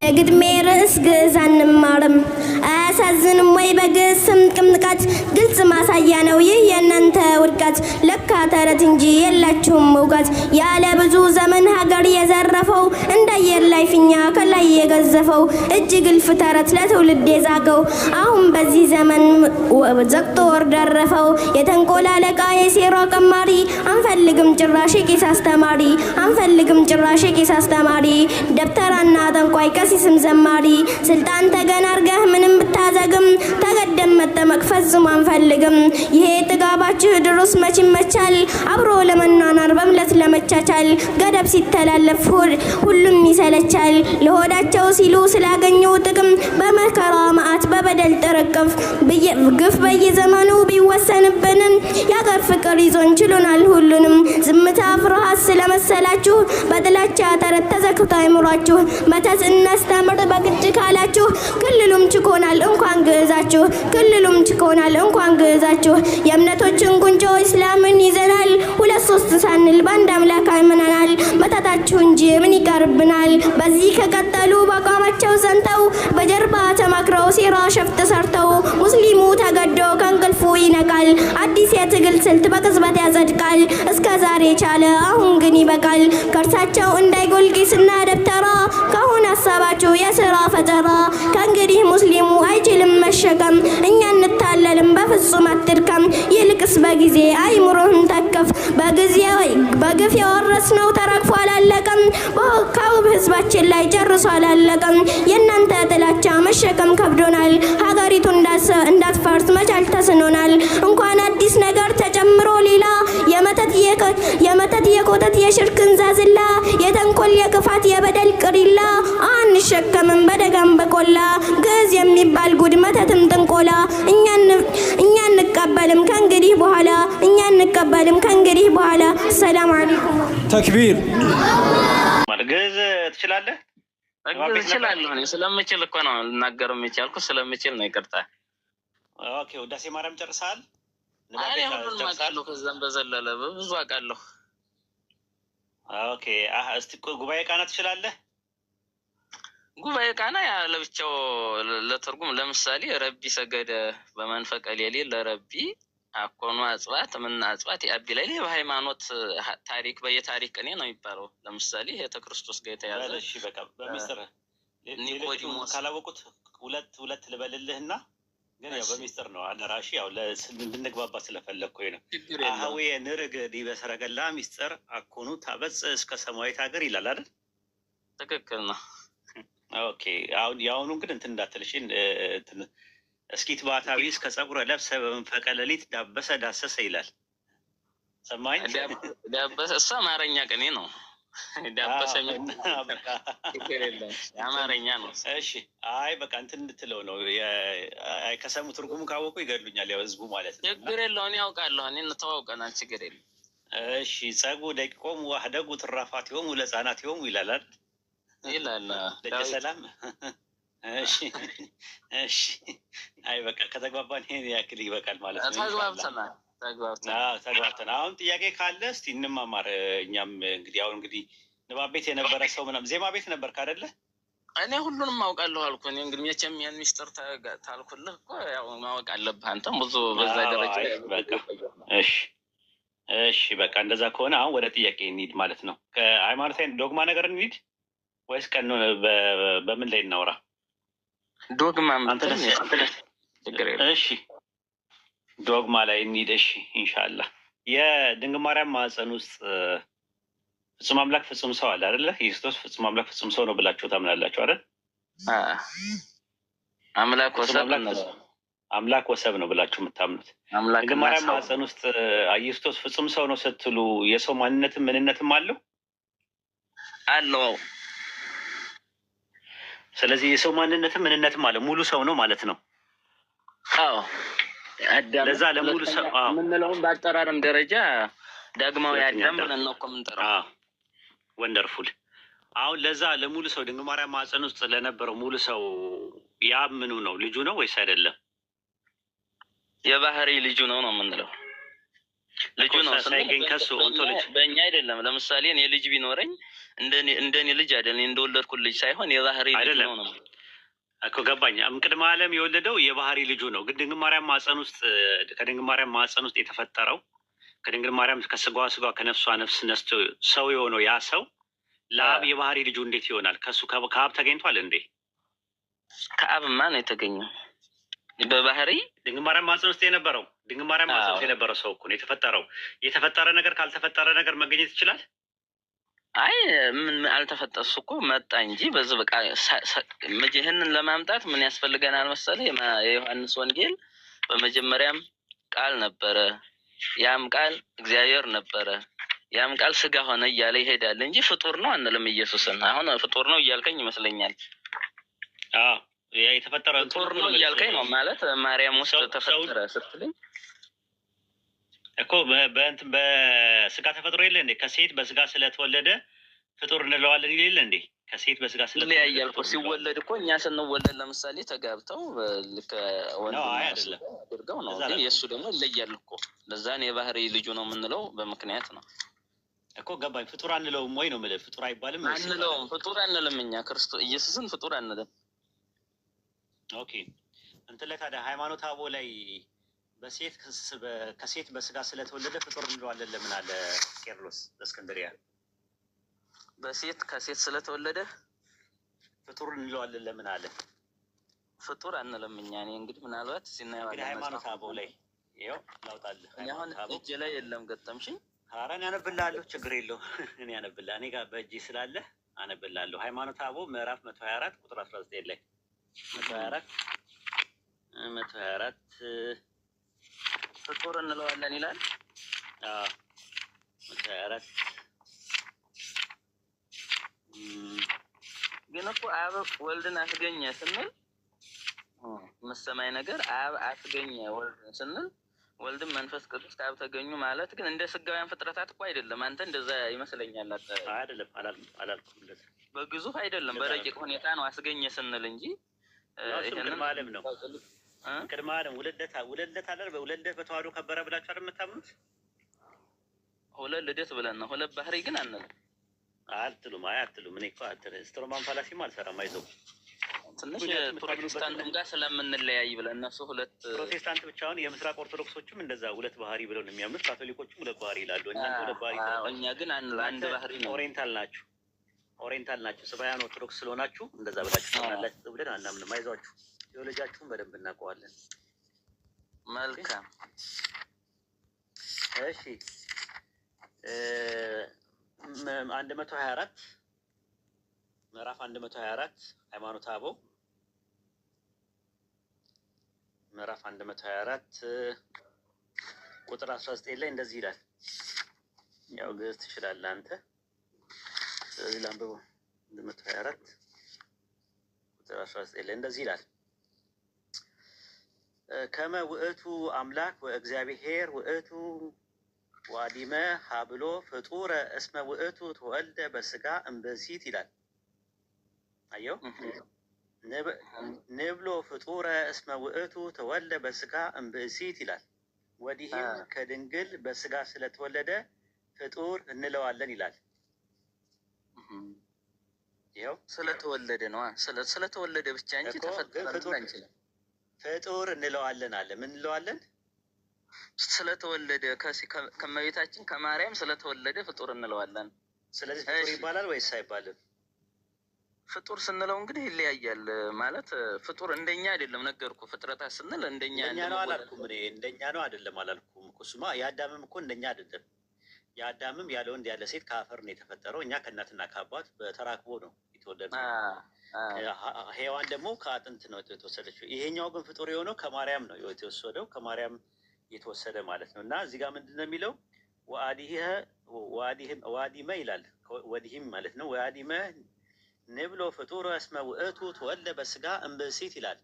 የግጥሜ ርዕስ ግዕዝ አንማርም አያሳዝንም ወይ? በግዕዝ ስም ቅምጥቃት ግልጽ ማሳያ ነው ይህ የእናንተ ውድቀት። ለካ ተረት እንጂ የላችሁም እውቀት። ያለ ብዙ ዘመን ሀገር የዘረፈው እንዳየር ላይ ፊኛ ከላይ የገዘፈው እጅግ እልፍ ተረት ለትውልድ የዛገው አሁን በዚህ ዘመን ዘግቶ ወር ደረፈው። የተንኮል አለቃ የሴራ ቀማሪ አንፈልግም ጭራሽ ቄስ አስተማሪ አንፈልግም ጭራሽ ቄስ አስተማሪ ደብተራና ጠንቋይ ቀሲስም ዘማሪ ስልጣን ተገን አርገህ ምንም ብታዘግም ተገደም መጠመቅ ፈጽሞ አንፈልግም። ይሄ ጥጋባችሁ ድሮስ መች ይመቻል አብሮ ለመኗኗር በምለት ለመቻቻል ገደብ ሲተላለፍ ሁሉም ይሰለቻል። ለሆዳቸው ሲሉ ስላገኙ ጥቅም በመከራ መዓት በበደል ጥርቅፍ ግፍ በየዘመኑ ቢወሰንብንም የአገር ፍቅር ይዞን ችሎናል ሁሉንም። ዝምታ ፍርሃት ስለመሰላችሁ በጥላቻ ተረት ተዘግቶ አይምሯችሁ መተት እናስተምር በግድ ካላችሁ ክልሉም ችኮናል እንኳን ግዕዛችሁ ክልሉም ችኮናል እንኳን ግዕዛችሁ። የእምነቶችን ጉንጮ እስላምን ይዘናል ሁለት ሶስት ሳንል በአንድ አምላክ አምነናል። መተታችሁ እንጂ ምን ይቀርብናል? በዚህ ከቀጠሉ በአቋማቸው ጸንተው በጀርባ ተማክረው ሴራ ሸፍጥ ሰርተው ሙስሊሙ ተገዶ ከእንቅልፉ ይነቃል። አዲስ የትግል ስልት በቅጽበት ያጸድቃል። እስከ ዛሬ ቻለ አሁን ግን ይበቃል። ከእርሳቸው እንዳይጎል ቄስና ደብተራ ካሁን ሀሳባችሁ የሥራ ፈጠራ። ከእንግዲህ ሙስሊሙ አይችልም መሸከም እኛ እንታለልም በፍጹም አትድከም። ይልቅስ በጊዜ አይምሮህን ተከፍ በግፍ የወረስነው ተረግፎ አላለቀም። በውብ ህዝባችን ላይ ጨርሶ አላለቀም። የእናንተ ጥላቻ መሸከም ከብዶናል። ሀገሪቱ እንዳትፈርስ መቻል ተስኖናል። እንኳን አዲስ ነገር ተጨምሮ ሌላ የመተት የኮተት የሽርክን ዛዝላ የተንኮል የክፋት የበደል ቅሪላ አንሸከምም በደጋም በቆላ ግዕዝ የሚባል ጉድ መተትም ጥንቆላ እኛ እንቀበልም ከእንግዲህ በኋላ እኛ እንቀበልም ከእንግዲህ በኋላ። ሰላም አለይኩም ተክቢር። ግዕዝ ትችላለህ? ግዕዝ እችላለሁ እኔ ስለምችል እኮ ነው ልናገር የቻልኩ ስለምችል ነው። ይቅርታ። ኦኬ ውዳሴ ማርያም ጨርሰሃል? እኔ ሁሉንም አውቃለሁ ከዛም በዘለለ ብዙ አውቃለሁ። ኦኬ እስቲ ጉባኤ ቃና ትችላለህ? ጉባኤ ቃና ያ ለብቻው ለትርጉም ለምሳሌ ረቢ ሰገደ በመንፈቀ ሌሊት ለረቢ አኮኑ አጽዋት ምና አጽዋት ያቢ ላይ በሃይማኖት ታሪክ በየታሪክ ቀኔ ነው የሚባለው። ለምሳሌ የክርስቶስ ጋር የተያዘ እሺ በቃ በሚስጥር ኒቆዲሞስ ካላወቁት ሁለት ልበልልህና ግን ያው በሚስጥር ነው አደራሽ ያው እንድንግባባ ስለፈለኩኝ ነው። አህዌ ንርግ ዲበሰረገላ ሚስጥር አኮኑ ታበጽ እስከ ሰማያዊት ሀገር ይላል አይደል? ትክክል ነው። ኦኬ አሁን ያውኑን ግን እንትን እንዳትልሽ እስኪት ባታዊ እስከ ጸጉረ ለብሰ በመንፈቀ ሌሊት ዳበሰ ዳሰሰ ይላል። ሰማኝ ዳበሰ እሱ አማርኛ ቅኔ ነው። ዳበሰ አማርኛ ነው። እሺ አይ በቃ እንትን እንድትለው ነው። ከሰሙ ትርጉሙ ካወቁ ይገድሉኛል ያው ህዝቡ ማለት ነው። ችግር የለውም እኔ አውቃለሁ። እኔ እንተዋውቀናል ችግር የለም። እሺ ጸጉ ደቂቆሙ ዋህደጉ ትራፋቲሆሙ ለሕፃናቲሆሙ ይላል አይደል? ይላል ደጀ ሰላም። እሺ አይ በቃ ከተግባባን ይሄን ያክል ይበቃል ማለት ነው። ተግባብተናል። አሁን ጥያቄ ካለ እስቲ እንማማር። እኛም እንግዲህ አሁን እንግዲህ ንባብ ቤት የነበረ ሰው ምናምን ዜማ ቤት ነበርክ አይደለ? እኔ ሁሉንም አውቃለሁ አልኩ። እኔ እንግዲህ መቼም ያን ሚስጥር ታልኩልህ እኮ ያው ማወቅ አለብህ አንተም ብዙ በዛ ደረጃ። በቃ እሺ በቃ እንደዛ ከሆነ አሁን ወደ ጥያቄ እንሂድ ማለት ነው። ከሃይማኖታዊ ዶግማ ነገር እንሂድ ወይስ ቀን በምን ላይ እናውራ? ዶግማ እሺ ዶግማ ላይ እንሂድ። እሺ ኢንሻአላህ የድንግል ማርያም ማህፀን ውስጥ ፍጹም አምላክ ፍጹም ሰው አለ አይደለ? ክርስቶስ ፍጹም አምላክ ፍጹም ሰው ነው ብላችሁ ታምናላችሁ አይደል? አምላክ ወሰብ ነው ብላችሁ የምታምኑት። ድንግል ማርያም ማህፀን ውስጥ ክርስቶስ ፍጹም ሰው ነው ስትሉ የሰው ማንነትም ምንነትም አለው አለው። ስለዚህ የሰው ማንነትም ምንነትም አለ ሙሉ ሰው ነው ማለት ነው። አዎ ለዛ ለሙሉ ሰው ምንለውን በአጠራርም ደረጃ ዳግማዊ አዳም ብለን ነው እኮ የምንጠራው። ወንደርፉል። አሁን ለዛ ለሙሉ ሰው ድንግል ማርያም ማህፀን ውስጥ ለነበረው ሙሉ ሰው ያ ምኑ ነው ልጁ ነው ወይስ አይደለም? የባህሪ ልጁ ነው የምንለው። ልጁ ነው ሳይገኝ ከሱ ኦንቶሎጂ በእኛ አይደለም። ለምሳሌ እኔ ልጅ ቢኖረኝ እንደኔ ልጅ አይደለም እንደወለድኩት ልጅ ሳይሆን የባህሪ ልጅ ነው እኮ ገባኝ። ቅድመ ዓለም የወለደው የባህሪ ልጁ ነው። ግን ድንግል ማርያም ማፀን ውስጥ ከድንግል ማርያም ማፀን ውስጥ የተፈጠረው ከድንግል ማርያም ከስጋዋ ስጋ ከነፍሷ ነፍስ ነስቶ ሰው የሆነው ያ ሰው ለአብ የባህሪ ልጁ እንዴት ይሆናል? ከሱ ከአብ ተገኝቷል እንዴ? ከአብማ ነው የተገኘው በባህሪ ድንግል ማርያም ማፀን ውስጥ የነበረው ድንግል ማርያም ማፀን ውስጥ የነበረው ሰው እኮ ነው የተፈጠረው። የተፈጠረ ነገር ካልተፈጠረ ነገር መገኘት ይችላል? አይ ምን አልተፈጠሱ እኮ መጣ እንጂ በዚህ በቃ ይህንን ለማምጣት ምን ያስፈልገናል መሰለህ? የዮሐንስ ወንጌል በመጀመሪያም ቃል ነበረ፣ ያም ቃል እግዚአብሔር ነበረ፣ ያም ቃል ስጋ ሆነ እያለ ይሄዳል እንጂ ፍጡር ነው አንልም ኢየሱስን። አሁን ፍጡር ነው እያልከኝ ይመስለኛል። የተፈጠረ ፍጡር ነው እያልከኝ ነው ማለት ማርያም ውስጥ ተፈጠረ ስትልኝ እኮ በእንትን በስጋ ተፈጥሮ የለ እንዴ? ከሴት በስጋ ስለተወለደ ፍጡር እንለዋለን የለ እንዴ? ከሴት በስጋ ስለተወለደ እኮ ሲወለድ እኮ እኛ ስንወለድ ለምሳሌ ተጋብተው ልክ አድርገው ነው። ግን የእሱ ደግሞ ይለያል እኮ ለዛን የባህሪ ልጁ ነው የምንለው በምክንያት ነው እኮ። ገባኝ። ፍጡር አንለውም ወይ ነው የምልህ። ፍጡር አይባልም አንለውም። ፍጡር አንልም እኛ ክርስቶስ ኢየሱስን ፍጡር አንልም። ኦኬ እንትን ላይ ታዲያ ሃይማኖተ አበው ላይ ከሴት በስጋ ስለተወለደ ፍጡር እንለዋለን ለምን አለ ቄርሎስ በእስክንድርያ? ከሴት ስለተወለደ ፍጡር እንለዋለን ለምን አለ? ፍጡር አንልም እኛ። እኔ እንግዲህ ምናልባት ሲናየዋለን ሃይማኖተ አበው ላይ ይኸው ላውጣልህ። አሁን እጄ ላይ የለም ገጠምሽኝ። ኧረ እኔ አነብልሃለሁ፣ ችግር የለውም። እኔ አነብልሃለሁ፣ እኔ ጋር በእጄ ስላለ አነብልሃለሁ። ሃይማኖተ አበው ምዕራፍ 124 ቁጥር 19 ላይ 124 ፍጡር እንለዋለን ይላል። 124 ግን እኮ አብ ወልድን አስገኘ ስንል መሰማይ ነገር አብ አስገኘ ወልድን ስንል ወልድም መንፈስ ቅዱስ ከአብ ተገኙ ማለት ግን እንደ ስጋውያን ፍጥረታት እኮ አይደለም። አንተ እንደዛ ይመስለኛል። አይደለም አላልኩም። በግዙፍ አይደለም በረቂቅ ሁኔታ ነው አስገኘ ስንል እንጂ ቅድመ ዓለም ነው። ቅድመ ዓለም ውለደት አለ። በውለደት በተዋህዶ ከበረ ብላችሁ አይደል የምታምኑት? ሁለት ልደት ብለን ነው። ሁለት ባህሪ ግን አንልም አትሉም። አትሉም። እኔ እኮ ስትሮማን ፋላሲም አልሰራም። አይዞህ ትንሽ ፕሮቴስታንትም ጋር ስለምንለያይ ብለን እነሱ ሁለት ፕሮቴስታንት ብቻውን የምስራቅ ኦርቶዶክሶችም እንደዛ ሁለት ባህሪ ብለው ነው የሚያምኑት። ካቶሊኮችም ሁለት ባህሪ ይላሉ። ሁለት ባህሪ እኛ ግን አንድ ባህሪ ነው። ኦሪየንታል ናቸው። ስባያን ኦርቶዶክስ ስለሆናችሁ እንደዛ ብላችሁ ታምናላችሁ ብለን አናምንም። አይዟችሁ፣ ቴዎሎጂያችሁን በደንብ እናውቀዋለን። መልካም እሺ 124 ምዕራፍ 124 ሃይማኖተ አበው ምዕራፍ 124 ቁጥር 19 ላይ እንደዚህ ይላል። ያው ግዕዝ ትችላለህ አንተ። ስለዚህ ላንብበው። 124 ቁጥር 19 ላይ እንደዚህ ይላል። ከመ ውእቱ አምላክ ወእግዚአብሔር ውእቱ ዋዲመ ሀብሎ ፍጡረ እስመ ውእቱ ተወልደ በስጋ እምብእሲት ይላል። አየው ንብሎ ፍጡረ እስመ ውእቱ ተወልደ በስጋ እምብእሲት ይላል። ወዲህም ከድንግል በስጋ ስለተወለደ ፍጡር እንለዋለን ይላል። ይኸው ስለተወለደ ነው። ስለተወለደ ብቻ እንጂ ተፈጠረ አንችልም። ፍጡር እንለዋለን አለ። ምን እንለዋለን? ስለተወለደ ከመቤታችን ከማርያም ስለተወለደ ፍጡር እንለዋለን። ስለዚህ ፍጡር ይባላል ወይስ አይባልም? ፍጡር ስንለው እንግዲህ ይለያያል። ማለት ፍጡር እንደኛ አይደለም። ነገርኩ ፍጥረታት ስንል እንደኛ ነው አላልኩም። እኔ እንደኛ ነው አይደለም አላልኩም። እሱማ የአዳምም እኮ እንደኛ አይደለም። የአዳምም ያለ ወንድ ያለ ሴት ከአፈር ነው የተፈጠረው። እኛ ከእናትና ከአባት በተራክቦ ነው የተወለደው። ሔዋን ደግሞ ከአጥንት ነው የተወሰደችው። ይሄኛው ግን ፍጡር የሆነው ከማርያም ነው የተወሰደው። ከማርያም የተወሰደ ማለት ነው። እና እዚህ ጋር ምንድን ነው የሚለው? ዋዲመ ይላል። ወዲህም ማለት ነው። ዋዲመ ንብሎ ፍጡር እስመ ውእቱ ተወልደ በስጋ እምብእሲት ይላል።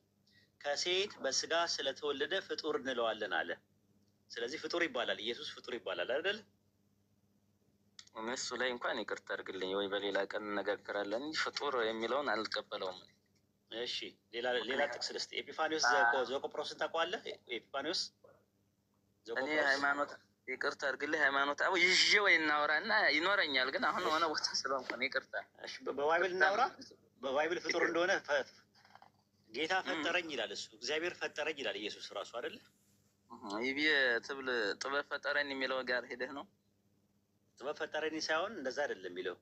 ከሴት በስጋ ስለተወለደ ፍጡር እንለዋለን አለ። ስለዚህ ፍጡር ይባላል። ኢየሱስ ፍጡር ይባላል አይደል? እሱ ላይ እንኳን ይቅርታ አድርግልኝ፣ ወይ በሌላ ቀን እነጋገራለን እንጂ ፍጡር የሚለውን አልቀበለውም። እሺ ሌላ ጥቅስ ልስጥ። ኤጲፋኒዎስ ዘቆጵሮስን ታውቀዋለህ? ኤጲፋኒዎስ እኔ ሃይማኖት ይቅርታ አድርግልኝ። ሃይማኖት አቡ ይዤ ወይ እናወራና ይኖረኛል፣ ግን አሁን ሆነ ቦታ ስለሆንኩ ነው። ይቅርታ። እሺ በባይብል እናውራ። በባይብል ፍጡር እንደሆነ ጌታ ፈጠረኝ ይላል። እሱ እግዚአብሔር ፈጠረኝ ይላል ኢየሱስ ራሱ አይደለ? ይሄ ትብል ጥበብ ፈጠረኝ የሚለው ጋር ሄደህ ነው። ጥበብ ፈጠረኝ ሳይሆን እንደዛ አይደለም የሚለው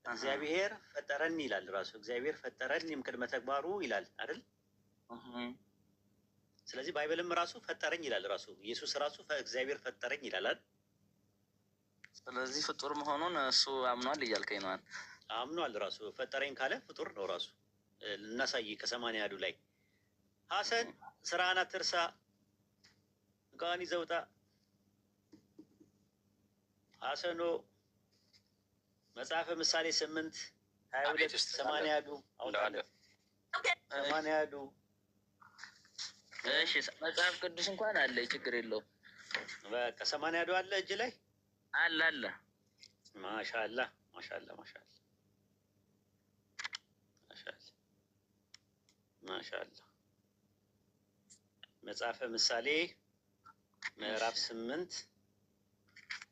እግዚአብሔር ፈጠረን ይላል ራሱ። እግዚአብሔር ፈጠረን ቅድመ ተግባሩ ይላል አይደል? ስለዚህ ባይብልም ራሱ ፈጠረኝ ይላል ራሱ። ኢየሱስ ራሱ እግዚአብሔር ፈጠረኝ ይላል አይደል? ስለዚህ ፍጡር መሆኑን እሱ አምኗል እያልከኝ ነው? አምኗል ራሱ። ፈጠረኝ ካለ ፍጡር ነው ራሱ። እናሳይ ከ80 ያዱ ላይ ሐሰን ስራህን አትርሳ ጋኒ ዘውጣ ሐሰኖ መጽሐፈ ምሳሌ 8:22 80 ያዱ አውጣለ 80 ያዱ። እሺ መጽሐፍ ቅዱስ እንኳን አለ፣ ችግር የለውም። በቃ 80 ያዱ አለ እጅ ላይ አለ። ማሻአላ ማሻአላ ማሻአላ ማሻአላ። መጽሐፈ ምሳሌ ምዕራፍ 8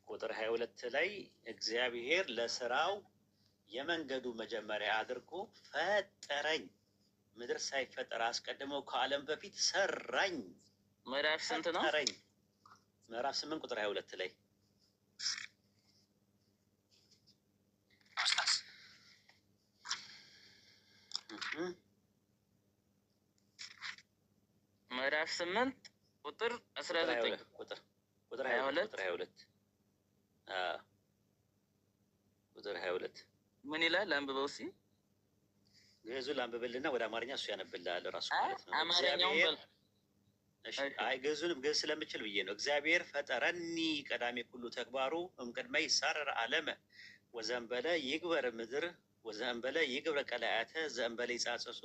ቁጥር 22 ላይ እግዚአብሔር ለስራው የመንገዱ መጀመሪያ አድርጎ ፈጠረኝ፣ ምድር ሳይፈጠር አስቀድሞ ከዓለም በፊት ሰራኝ። ምዕራፍ ስንት ነው? ምዕራፍ 8 ቁጥር 22 ላይ ምዕራፍ 8 ቁጥር 19 ቁጥር 22 ቁጥር 22 ምን ይላል? አንብበው እስኪ። ግዕዙን ላንብብልና ወደ አማርኛ እሱ ያነብልሃል ራሱ ማለት ነው። አማርኛውን በል። እሺ አይ ግዕዙንም ግዕዝ ስለምችል ብዬ ነው። እግዚአብሔር ፈጠረኒ ቀዳሜ ኩሉ ተግባሩ እምቅድመ ይሳረር ዓለመ ወዘንበለ ይግበር ምድር ወዘንበለ ይግብረ ቀላያተ ዘንበለ ይጻጽሱ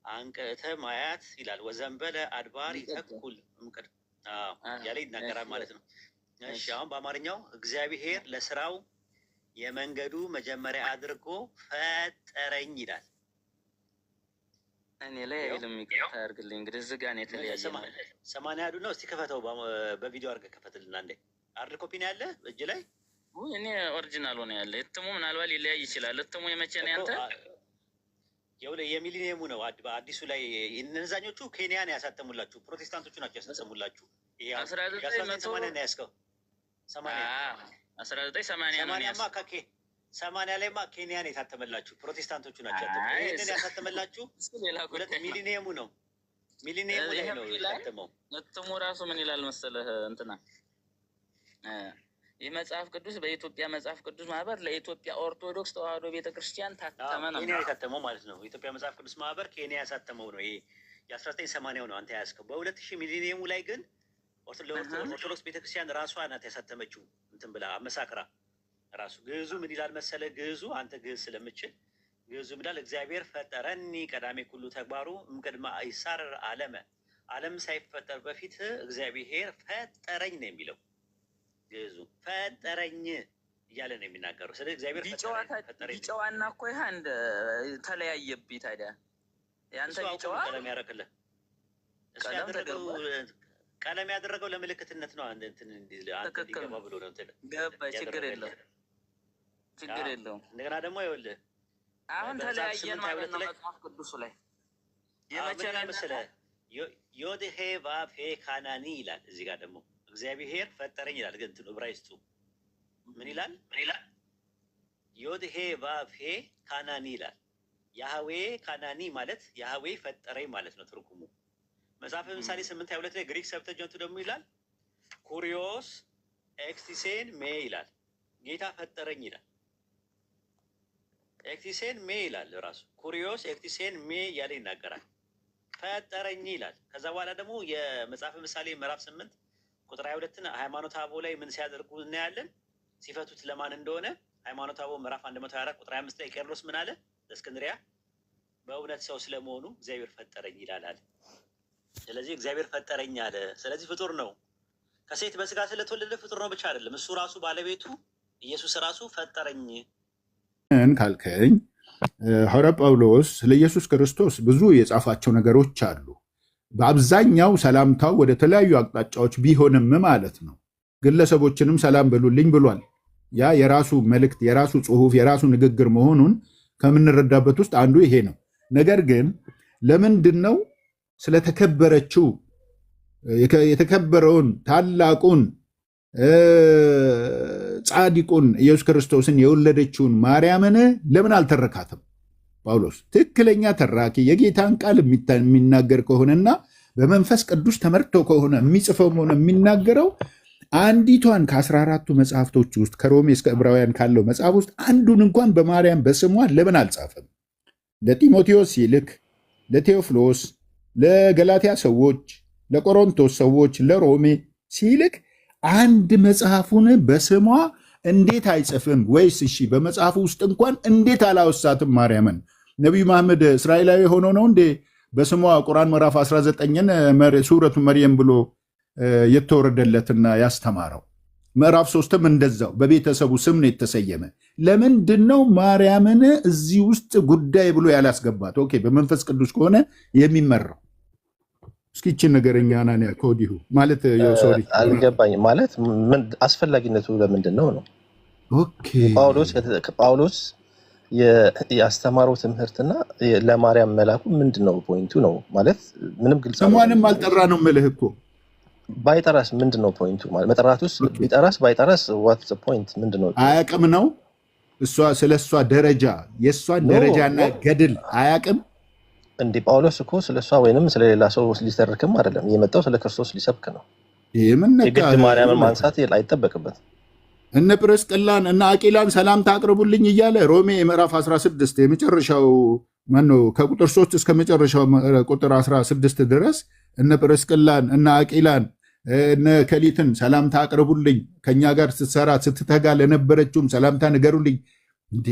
አንቀተ ማያት ይላል። ወዘንበለ አድባር ይተኩል እምቅድመ ያለ ይናገራል ማለት ነው። እሺ አሁን በአማርኛው እግዚአብሔር ለስራው የመንገዱ መጀመሪያ አድርጎ ፈጠረኝ ይላል። እኔ ላይ አይልም። ይቅርታ አድርግልኝ። እንግዲህ እዚህ ጋር ነው የተለያየ ነው። 80 ያዱ ነው። እስቲ ከፈተው በቪዲዮ አድርገህ ከፈትልና እንዴ አርድ ኮፒ ነው ያለ እጅ ላይ? እኔ ኦሪጂናል ሆነ ያለ። እትሙ ምናልባት ሊለያይ ይችላል። እትሙ የመቼ ነው ያንተ? የሚሊኒየሙ ነው። አዲሱ ላይ እነዛኞቹ ኬንያ ነው ያሳተሙላችሁ፣ ፕሮቴስታንቶቹ ናቸው ያሳተሙላችሁ። ይሄ 1980 ነው ያስከው 1980 ላይማ ኬንያ ነው የታተመላችሁ፣ ፕሮቴስታንቶቹ ናቸው ያሳተሙ። ይሄንን ያሳተመላችሁ ሁለት ሚሊኒየሙ ነው። ሚሊኒየሙ ላይ ነው የታተመው። እትሙ ራሱ ምን ይላል መሰለህ? እንትና ይህ መጽሐፍ ቅዱስ በኢትዮጵያ መጽሐፍ ቅዱስ ማህበር ለኢትዮጵያ ኦርቶዶክስ ተዋህዶ ቤተክርስቲያን ታተመ ነው። ኬንያ የታተመው ማለት ነው። ኢትዮጵያ መጽሐፍ ቅዱስ ማህበር ኬንያ ያሳተመው ነው። ይሄ የ1980 ነው አንተ ያዝከው። በ2000 ሚሊኒየሙ ላይ ግን ኦርቶዶክስ ቤተክርስቲያን ራሷ ናት ያሳተመችው። እንትን ብላ አመሳክራ ራሱ ግዕዙ ምን ይላል መሰለ? ግዕዙ አንተ ግዕዝ ስለምችል ግዕዙ ምን ይላል? እግዚአብሔር ፈጠረኒ ቀዳሜ ኩሉ ተግባሩ እምቅድመ ይሳረር ዓለመ፣ ዓለም ሳይፈጠር በፊት እግዚአብሔር ፈጠረኝ ነው የሚለው። ግዕዙ ፈጠረኝ እያለ ነው የሚናገረው። ስለዚህ እግዚአብሔር ፈጠረኝ። ቢጨዋና እኮ ይሄ አንድ ተለያየብኝ። ታዲያ ያንተ ቢጨዋ ቀለም ያደረግልህ እሱ ያደረገው ቀለም ያደረገው ለምልክትነት ነው። አንድ እንትን ሊገባ ብሎ ነው። ገባ። ችግር የለውም፣ ችግር የለውም። እንደገና ደግሞ ይኸውልህ አሁን ተለያየን ማለት ነው። መጽሐፍ ቅዱሱ ላይ የመቸና መሰለህ ዮድሄ ቫፌ ካናኒ ይላል። እዚህ ጋር ደግሞ እግዚአብሔር ፈጠረኝ ይላል። ግን እንትኑ ዕብራይስጡ ምን ይላል? ዮድሄ ቫፌ ካናኒ ይላል። ያህዌ ካናኒ ማለት ያህዌ ፈጠረኝ ማለት ነው ትርጉሙ። መጽሐፈ ምሳሌ 8:22 ላይ ግሪክ ሰብተጀንቱ ደግሞ ይላል ኩሪዮስ ኤክስቲሴን ሜ ይላል። ጌታ ፈጠረኝ ይላል። ኤክስቲሴን ሜ ይላል ራሱ። ኩሪዮስ ኤክስቲሴን ሜ እያለ ይናገራል። ፈጠረኝ ይላል። ከዛ በኋላ ደግሞ የመጽሐፈ ምሳሌ ምዕራፍ 8 ቁጥር 22ን ሃይማኖተ አበው ላይ ምን ሲያደርጉ እናያለን? ሲፈቱት ለማን እንደሆነ ሃይማኖተ አበው ምዕራፍ 124 ቁጥር 25 ላይ ቄርሎስ ምን አለ? ለእስክንድርያ በእውነት ሰው ስለመሆኑ እግዚአብሔር ፈጠረኝ ይላል አለ። ስለዚህ እግዚአብሔር ፈጠረኝ አለ። ስለዚህ ፍጡር ነው። ከሴት በስጋ ስለተወለደ ፍጡር ነው ብቻ አይደለም። እሱ ራሱ ባለቤቱ ኢየሱስ ራሱ ፈጠረኝ ካልከኝ ሐዋርያ ጳውሎስ ስለ ኢየሱስ ክርስቶስ ብዙ የጻፋቸው ነገሮች አሉ። በአብዛኛው ሰላምታው ወደ ተለያዩ አቅጣጫዎች ቢሆንም ማለት ነው ግለሰቦችንም ሰላም በሉልኝ ብሏል። ያ የራሱ መልእክት፣ የራሱ ጽሁፍ፣ የራሱ ንግግር መሆኑን ከምንረዳበት ውስጥ አንዱ ይሄ ነው። ነገር ግን ለምንድን ነው ስለተከበረችው የተከበረውን ታላቁን ጻድቁን ኢየሱስ ክርስቶስን የወለደችውን ማርያምን ለምን አልተረካትም? ጳውሎስ ትክክለኛ ተራኪ የጌታን ቃል የሚናገር ከሆነና በመንፈስ ቅዱስ ተመርቶ ከሆነ የሚጽፈው ሆነ የሚናገረው አንዲቷን ከ14ቱ መጽሐፍቶች ውስጥ ከሮሜ እስከ ዕብራውያን ካለው መጽሐፍ ውስጥ አንዱን እንኳን በማርያም በስሟ ለምን አልጻፈም? ለጢሞቴዎስ ሲልክ፣ ለቴዎፍሎስ፣ ለገላትያ ሰዎች፣ ለቆሮንቶስ ሰዎች፣ ለሮሜ ሲልክ አንድ መጽሐፉን በስሟ እንዴት አይጽፍም? ወይስ እሺ በመጽሐፉ ውስጥ እንኳን እንዴት አላወሳትም ማርያምን? ነቢዩ መሐመድ እስራኤላዊ ሆኖ ነው እንዴ በስሟ ቁርአን ምዕራፍ 19ን ሱረቱ መርየም ብሎ የተወረደለትና ያስተማረው? ምዕራፍ 3ም እንደዛው በቤተሰቡ ስም ነው የተሰየመ። ለምንድን ነው ማርያምን እዚህ ውስጥ ጉዳይ ብሎ ያላስገባት? ኦኬ በመንፈስ ቅዱስ ከሆነ የሚመራው እስኪችን ነገረኛ ናንያ ከወዲሁ ማለት ሶሪ አልገባኝም። ማለት አስፈላጊነቱ ለምንድን ነው ነው? ኦኬ ጳውሎስ ያስተማረው ትምህርትና ለማርያም መላኩ ምንድን ነው ፖይንቱ ነው ማለት ምንም ግልጽ ስሟንም አልጠራ ነው የምልህ እኮ። ባይጠራስ ምንድን ነው ፖይንቱ? ማለት መጠራቱስ ቢጠራስ ባይጠራስ ዋት ዘ ፖይንት ምንድን ነው? አያቅም ነው እሷ ስለ እሷ ደረጃ የእሷን ደረጃና ገድል አያቅም እንዴ? ጳውሎስ እኮ ስለ እሷ ወይንም ስለሌላ ሰው ሊተርክም አይደለም የመጣው፣ ስለ ክርስቶስ ሊሰብክ ነው። የግድ ማርያምን ማንሳት አይጠበቅበትም። እነ ጵርስቅላን እና አቂላን ሰላምታ አቅርቡልኝ እያለ ሮሜ ምዕራፍ 16 የመጨረሻው ማነው ከቁጥር 3 እስከ መጨረሻው ቁጥር 16 ድረስ እነ ጵርስቅላን እና አቂላን እነ ከሊትን ሰላምታ አቅርቡልኝ፣ ከኛ ጋር ስትሰራ ስትተጋ ለነበረችውም ሰላምታ ንገሩልኝ። እንዴ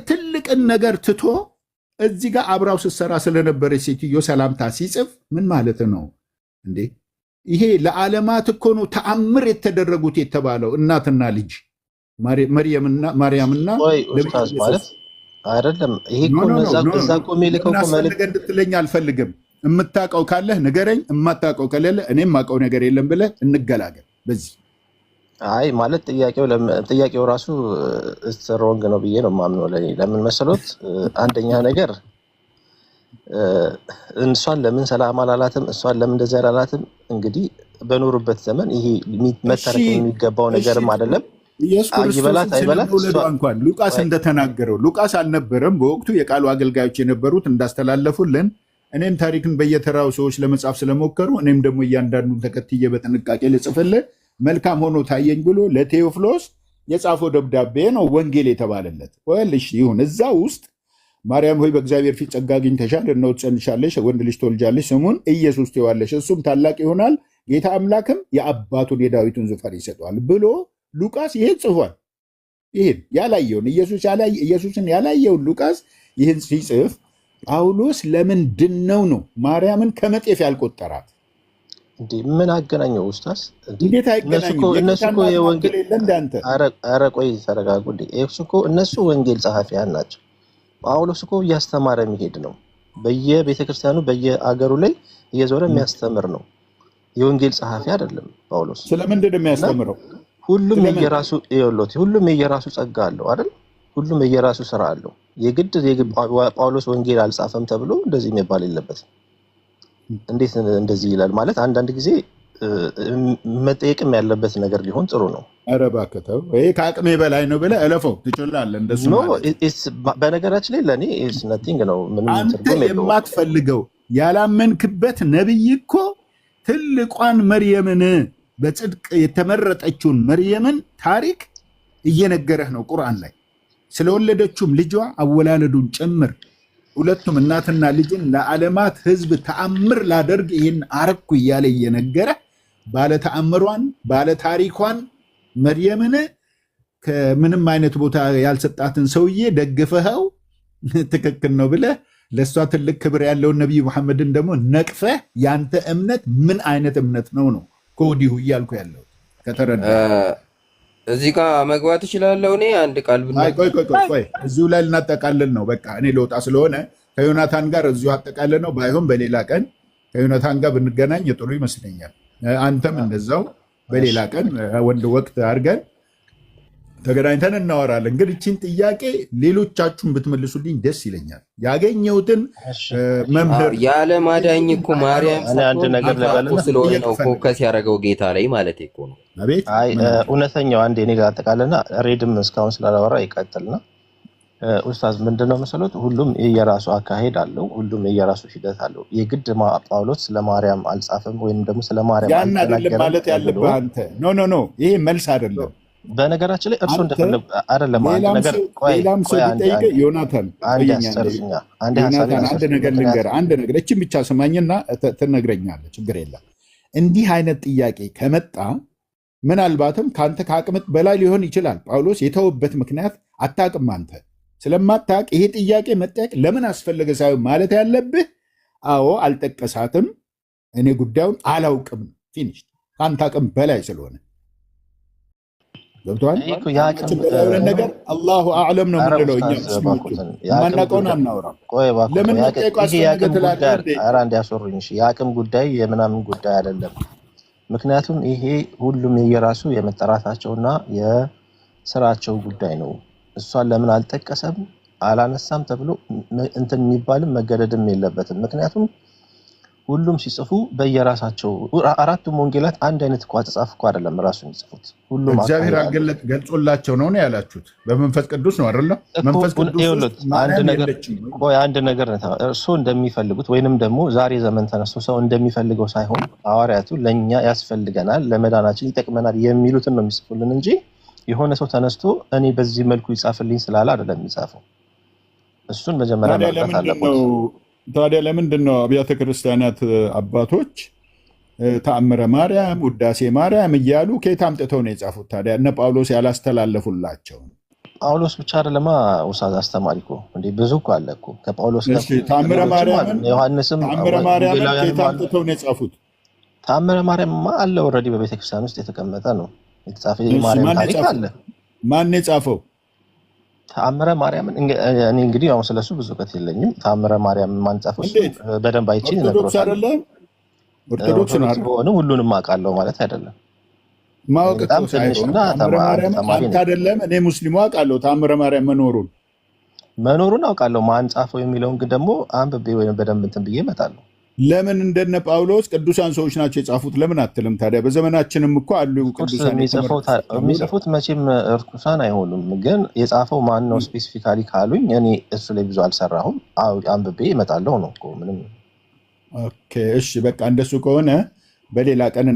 ትልቅን ነገር ትቶ እዚህ ጋር አብራው ስትሰራ ስለነበረች ሴትዮ ሰላምታ ሲጽፍ ምን ማለት ነው እንዴ? ይሄ ለዓለማት እኮ ነው ተአምር የተደረጉት የተባለው እናትና ልጅ ማርያምና ኡስታዝ ማለት አይደለም። ይሄ እኮ እዛ ቆሜ ልከው መልእክት እንድትለኝ አልፈልግም። የምታውቀው ካለህ ንገረኝ፣ የማታውቀው ከሌለ እኔም የማውቀው ነገር የለም ብለህ እንገላገል በዚህ። አይ ማለት ጥያቄው ራሱ ሮንግ ነው ብዬ ነው የማምነው። ለምን መሰሎት? አንደኛ ነገር እሷን ለምን ሰላም አላላትም? እሷን ለምን እንደዚህ አላላትም? እንግዲህ በኖሩበት ዘመን ይሄ መተረክ የሚገባው ነገርም አይደለም። ይበላት አይበላት እንኳን ሉቃስ እንደተናገረው ሉቃስ አልነበረም በወቅቱ የቃሉ አገልጋዮች የነበሩት እንዳስተላለፉልን። እኔም ታሪክን በየተራው ሰዎች ለመጻፍ ስለሞከሩ እኔም ደግሞ እያንዳንዱን ተከትዬ በጥንቃቄ ልጽፍልህ መልካም ሆኖ ታየኝ ብሎ ለቴዎፍሎስ የጻፈው ደብዳቤ ነው ወንጌል የተባለለት። ወልሽ ይሁን እዛ ውስጥ ማርያም ሆይ በእግዚአብሔር ፊት ጸጋ አግኝተሻል፣ እነሆ ትጸንሻለሽ፣ ወንድ ልጅ ትወልጃለሽ፣ ስሙን ኢየሱስ ትይዋለሽ፣ እሱም ታላቅ ይሆናል፣ ጌታ አምላክም የአባቱን የዳዊቱን ዙፋን ይሰጠዋል ብሎ ሉቃስ ይህን ጽፏል። ይህን ያላየውን ኢየሱስን ያላየውን ሉቃስ ይህን ሲጽፍ ጳውሎስ ለምንድን ነው ማርያምን ከመጤፍ ያልቆጠራት? እንዴ ምን አገናኘው ኡስታዝ? እንዴት አይገናኝም? እነሱ እኮ የወንጌል ኧረ ቆይ ተረጋጉ። እነሱ ወንጌል ጸሐፊያን ናቸው። ጳውሎስ እኮ እያስተማረ የሚሄድ ነው። በየቤተክርስቲያኑ በየአገሩ ላይ እየዞረ የሚያስተምር ነው። የወንጌል ጸሐፊ አይደለም ጳውሎስ። ስለምንድን ነው የሚያስተምረው? ሁሉም የየራሱ ጸጋ አለው አይደል? ሁሉም የየራሱ ስራ አለው። የግድ ጳውሎስ ወንጌል አልጻፈም ተብሎ እንደዚህ የሚባል የለበትም። እንዴት እንደዚህ ይላል? ማለት አንዳንድ ጊዜ መጠየቅም ያለበት ነገር ሊሆን ጥሩ ነው። ኧረ እባክህ ተው፣ ይሄ ከአቅሜ በላይ ነው ብለህ እለፈው ትችላለህ። እንደሱ በነገራችን ላይ ለእኔ ነቲንግ ነው። አንተ የማትፈልገው ያላመንክበት ነቢይ እኮ ትልቋን መርየምን በጽድቅ የተመረጠችውን መርየምን ታሪክ እየነገረህ ነው ቁርአን ላይ ስለወለደችውም ልጇ አወላለዱን ጭምር ሁለቱም እናትና ልጅን ለዓለማት ሕዝብ ተአምር ላደርግ ይህን አረኩ እያለ እየነገረ ባለተአምሯን ባለታሪኳን መርየምን ከምንም አይነት ቦታ ያልሰጣትን ሰውዬ ደግፈኸው ትክክል ነው ብለህ ለእሷ ትልቅ ክብር ያለውን ነቢይ መሐመድን ደግሞ ነቅፈህ ያንተ እምነት ምን አይነት እምነት ነው ከወዲሁ እያልኩ ያለው ከተረዳ እዚህ ጋር መግባት እችላለሁ። እኔ አንድ ቃል ቆይ እዚሁ ላይ ልናጠቃልል ነው። በቃ እኔ ለውጣ ስለሆነ ከዮናታን ጋር እዚሁ አጠቃልል ነው። ባይሆን በሌላ ቀን ከዮናታን ጋር ብንገናኝ ጥሩ ይመስለኛል። አንተም እንደዛው በሌላ ቀን ወንድ ወቅት አድርገን ተገናኝተን እናወራለን። ግን እችን ጥያቄ ሌሎቻችሁን ብትመልሱልኝ ደስ ይለኛል። ያገኘሁትን መምህር የዓለም አዳኝ እኮ ማርያም አንድ ነገር ለበልና ስለሆነ ነው ፎከስ ያደረገው ጌታ ላይ ማለት እኮ ነው። አይ እውነተኛው አንዴ እኔ ጋር አጠቃለና ሬድም እስካሁን ስላላወራ ይቀጥልና ኡስታዝ ምንድነው መሰሎት ሁሉም የየራሱ አካሄድ አለው። ሁሉም የየራሱ ሂደት አለው። የግድ ጳውሎስ ስለ ማርያም አልጻፈም ወይም ደግሞ ስለ ማርያም ያን አይደለም ማለት ያለብህ አንተ። ኖ ይሄ መልስ አይደለም። በነገራችን ላይ እርሱ እንደፈለጉ አይደለም። አንድ ነገር ሌላም ሰው ቢጠይቅ ዮናታን አንድ ነገር ልንገርህ። አንድ ነገር እቺን ብቻ ስማኝና ትነግረኛለህ። ችግር የለም። እንዲህ አይነት ጥያቄ ከመጣ ምናልባትም ከአንተ ከአቅምት በላይ ሊሆን ይችላል። ጳውሎስ የተወበት ምክንያት አታውቅም። አንተ ስለማታውቅ ይሄ ጥያቄ መጠየቅ ለምን አስፈለገ ሳይሆን ማለት ያለብህ አዎ አልጠቀሳትም፣ እኔ ጉዳዩን አላውቅም። ፊኒሽ። ከአንተ አቅም በላይ ስለሆነ ገብቶሃል። ነገር አላሁ አዕለም ነው የምንለው እኛ ሙስሊሞች። ማናውቀውን አናወራም። ለምን መጠየቁ አስፈለገ ትላለህ? እንዲያስወሩኝ የአቅም ጉዳይ የምናምን ጉዳይ አይደለም። ምክንያቱም ይሄ ሁሉም የየራሱ የመጠራታቸውና የስራቸው ጉዳይ ነው። እሷን ለምን አልጠቀሰም አላነሳም ተብሎ እንትን የሚባልም መገደድም የለበትም። ምክንያቱም ሁሉም ሲጽፉ በየራሳቸው አራቱም ወንጌላት አንድ አይነት እኮ አጻጻፍ እኮ አይደለም ራሱ የሚጽፉት። ሁሉም እግዚአብሔር ገልጾላቸው ነው ያላችሁት። በመንፈስ ቅዱስ ነው አይደለ? መንፈስ ቅዱስ አንድ ነገር እርሱ እንደሚፈልጉት ወይንም ደግሞ ዛሬ ዘመን ተነስቶ ሰው እንደሚፈልገው ሳይሆን ሐዋርያቱ ለኛ ያስፈልገናል፣ ለመዳናችን ይጠቅመናል የሚሉትን ነው የሚጽፉልን እንጂ የሆነ ሰው ተነስቶ እኔ በዚህ መልኩ ይጻፍልኝ ስላለ አይደለም የሚጻፈው። እሱን መጀመሪያ ማለት አለበት። ታዲያ ለምንድን ነው አብያተ ክርስቲያናት አባቶች ተአምረ ማርያም፣ ውዳሴ ማርያም እያሉ ከየት አምጥተው ነው የጻፉት? ታዲያ እነ ጳውሎስ ያላስተላለፉላቸው? ጳውሎስ ብቻ አይደለማ ኡስታዝ አስተማሪ እኮ እንዴ ብዙ እኮ አለ እኮ ከጳውሎስ ጋር። ተአምረ ማርያም ዮሐንስም ተአምረ ማርያም ከየት አምጥተው ነው የጻፉት? ተአምረ ማርያም አለ ኦልሬዲ በቤተክርስቲያን ውስጥ የተቀመጠ ነው የተጻፈ የማርያም ታሪክ አለ። ማን የጻፈው ተአምረ ማርያምን? እኔ እንግዲህ አሁን ስለሱ ብዙ እውቀት የለኝም። ተአምረ ማርያም ማን ጻፈው? በደንብ አይቼ ነግሮታል። ኦርቶዶክስ ነው ሁሉንም አውቃለሁ ማለት አይደለም። ማወቅ እኮ ሳይሆን ተአምረ ማርያም አንተ አይደለም እኔ ሙስሊሙ አውቃለሁ ተአምረ ማርያም መኖሩን አውቃለሁ። ማን ጻፈው የሚለውን ግን ደግሞ አንብቤ ወይም በደንብ እንትን ብዬ እመጣለሁ። ለምን እንደነ ጳውሎስ ቅዱሳን ሰዎች ናቸው የጻፉት ለምን አትልም? ታዲያ በዘመናችንም እኮ አሉ ቅዱሳን የሚጽፉት መቼም እርኩሳን አይሆኑም። ግን የጻፈው ማን ነው ስፔሲፊካሊ ካሉኝ እኔ እሱ ላይ ብዙ አልሰራሁም። አንብቤ እመጣለሁ ነው እኮ ምንም። ኦኬ እሺ በቃ እንደሱ ከሆነ በሌላ ቀን